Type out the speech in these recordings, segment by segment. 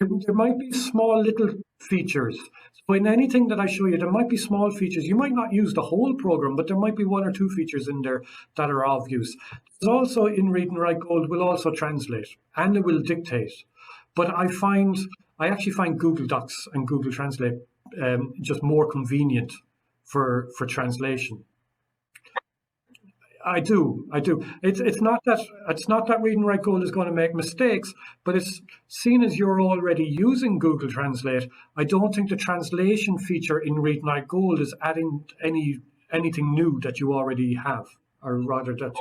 There might be small little features. So in anything that I show you, there might be small features. You might not use the whole program, but there might be one or two features in there that are of use. There's also in Read and Write Gold will also translate and it will dictate. But I actually find Google Docs and Google Translate just more convenient for translation. I do. It's not that Read and Write Gold is going to make mistakes, but it's seen as you're already using Google Translate. I don't think the translation feature in Read and Write Gold is adding anything new that you already have, or rather that.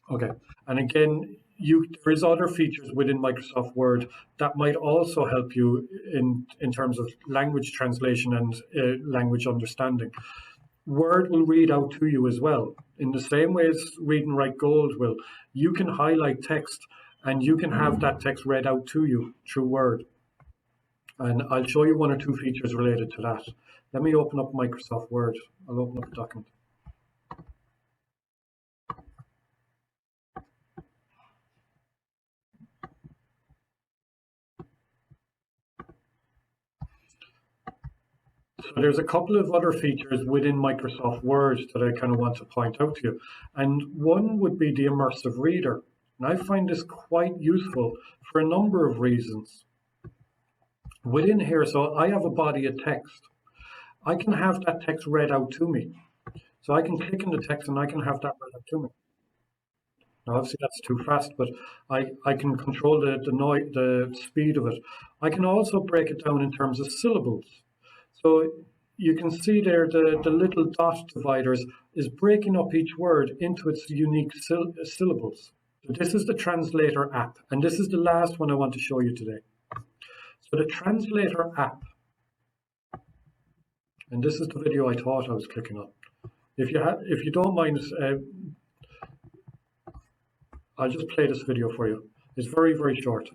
Okay, and again, there is other features within Microsoft Word that might also help you in terms of language translation and language understanding. Word will read out to you as well. In the same way as Read and Write Gold will, you can highlight text and you can have that text read out to you through Word. And I'll show you one or two features related to that. Let me open up Microsoft Word. I'll open up a document. So there's a couple of other features within Microsoft Word that I kind of want to point out to you. And one would be the immersive reader. And I find this quite useful for a number of reasons. Within here, so I have a body of text. I can have that text read out to me. So I can click in the text and I can have that read out to me. Now, obviously that's too fast, but I can control the speed of it. I can also break it down in terms of syllables. So you can see there the little dot dividers is breaking up each word into its unique syllables. So this is the translator app, and this is the last one I want to show you today. So the translator app, and this is the video I thought I was clicking on. If you don't mind, I'll just play this video for you. It's very, very short.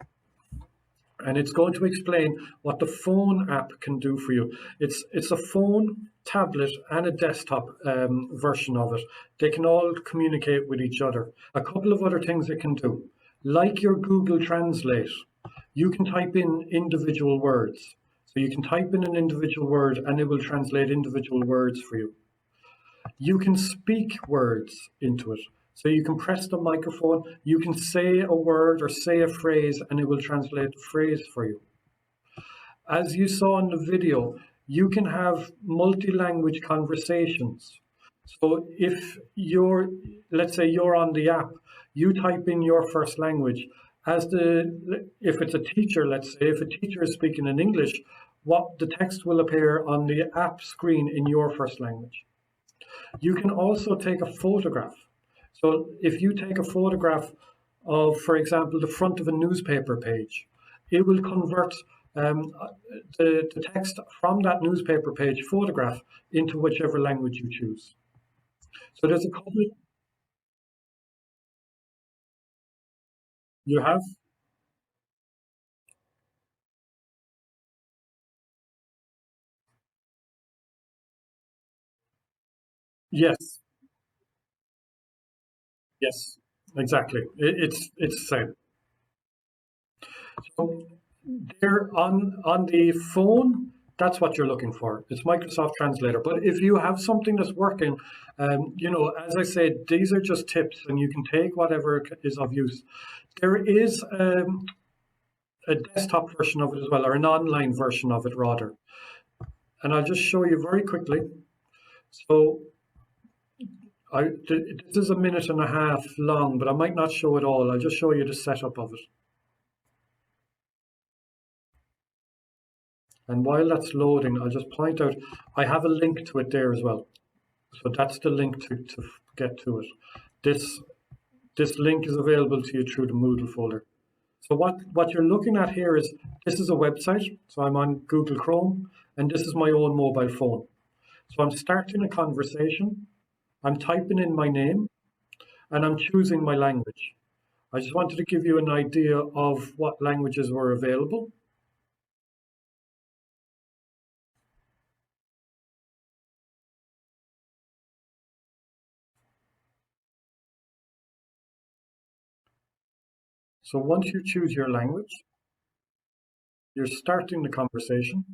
And it's going to explain what the phone app can do for you. It's a phone, tablet, and a desktop version of it. They can all communicate with each other. A couple of other things it can do, like your Google Translate, you can type in individual words. So you can type in an individual word and it will translate individual words for you. You can speak words into it. So you can press the microphone, you can say a word or say a phrase, and it will translate the phrase for you. As you saw in the video, you can have multi-language conversations. So if let's say you're on the app, you type in your first language. If it's a teacher, let's say, if a teacher is speaking in English, the text will appear on the app screen in your first language. You can also take a photograph. So if you take a photograph of, for example, the front of a newspaper page, it will convert the text from that newspaper page photograph into whichever language you choose. So there's a couple. You have? Yes, yes, exactly. It's the same. So there on the phone, that's what you're looking for. It's Microsoft Translator. But if you have something that's working, as I said, these are just tips, and you can take whatever is of use. There is a desktop version of it as well, or an online version of it rather. And I'll just show you very quickly. So this is a minute and a half long, but I might not show it all. I'll just show you the setup of it. And while that's loading, I'll just point out, I have a link to it there as well. So that's the link to get to it. This link is available to you through the Moodle folder. So what you're looking at here is, this is a website. So I'm on Google Chrome, and this is my own mobile phone. So I'm starting a conversation. I'm typing in my name, and I'm choosing my language. I just wanted to give you an idea of what languages were available. So once you choose your language, You're starting the conversation.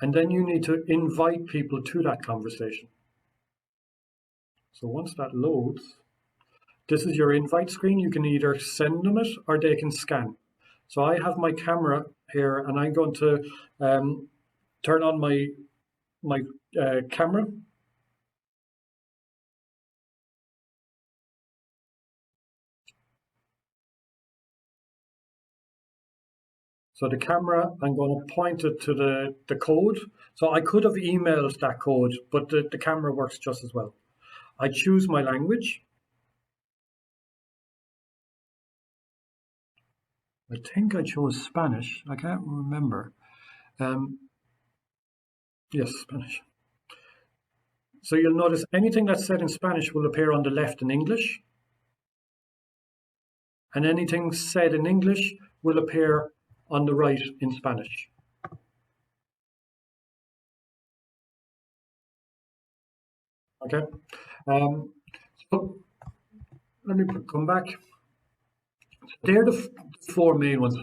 And then you need to invite people to that conversation. So once that loads, this is your invite screen. You can either send them it or they can scan. So I have my camera here and I'm going to turn on my camera. So the camera, I'm going to point it to the code. So I could have emailed that code, but the camera works just as well. I choose my language. I think I chose Spanish. I can't remember. Yes, Spanish. So you'll notice anything that's said in Spanish will appear on the left in English, and anything said in English will appear on the right in Spanish. Okay. So let me come back. They're the four main ones.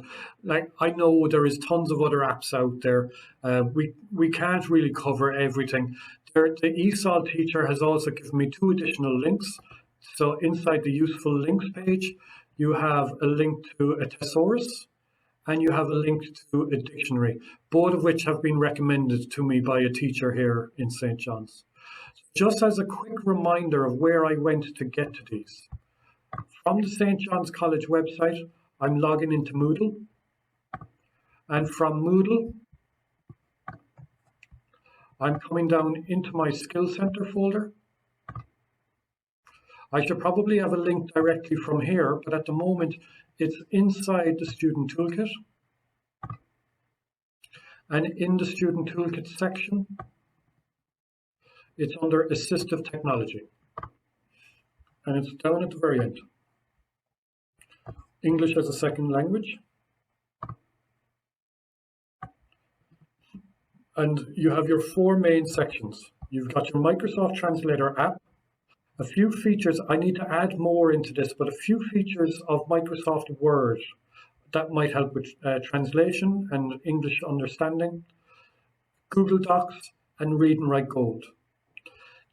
Like, I know there is tons of other apps out there. We can't really cover everything. The ESOL teacher has also given me 2 additional links. So inside the useful links page, you have a link to a thesaurus and you have a link to a dictionary, both of which have been recommended to me by a teacher here in St. John's. Just as a quick reminder of where I went to get to these. From the St. John's College website, I'm logging into Moodle. And from Moodle, I'm coming down into my Skill Center folder. I should probably have a link directly from here, but at the moment, it's inside the Student Toolkit. And in the Student Toolkit section, it's under Assistive Technology. And it's down at the very end. English as a second language. And you have your 4 main sections. You've got your Microsoft Translator app, a few features. I need to add more into this, but a few features of Microsoft Word that might help with translation and English understanding, Google Docs, and Read and Write Gold.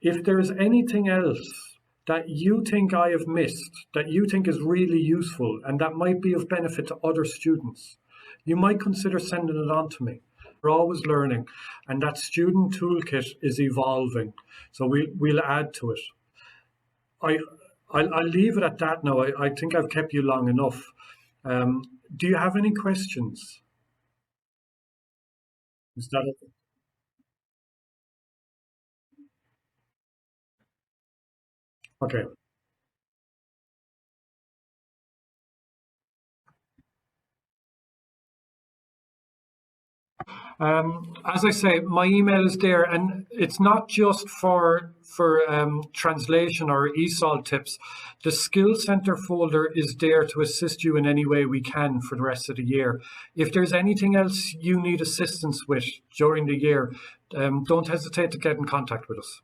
If there's anything else that you think I have missed, that you think is really useful and that might be of benefit to other students, you might consider sending it on to me. We're always learning, and that student toolkit is evolving, so we'll add to it. I'll leave it at that now. I think I've kept you long enough. Do you have any questions? Is that okay? Okay. As I say, my email is there, and it's not just for translation or ESOL tips. The Skill Center folder is there to assist you in any way we can for the rest of the year. If there's anything else you need assistance with during the year, don't hesitate to get in contact with us.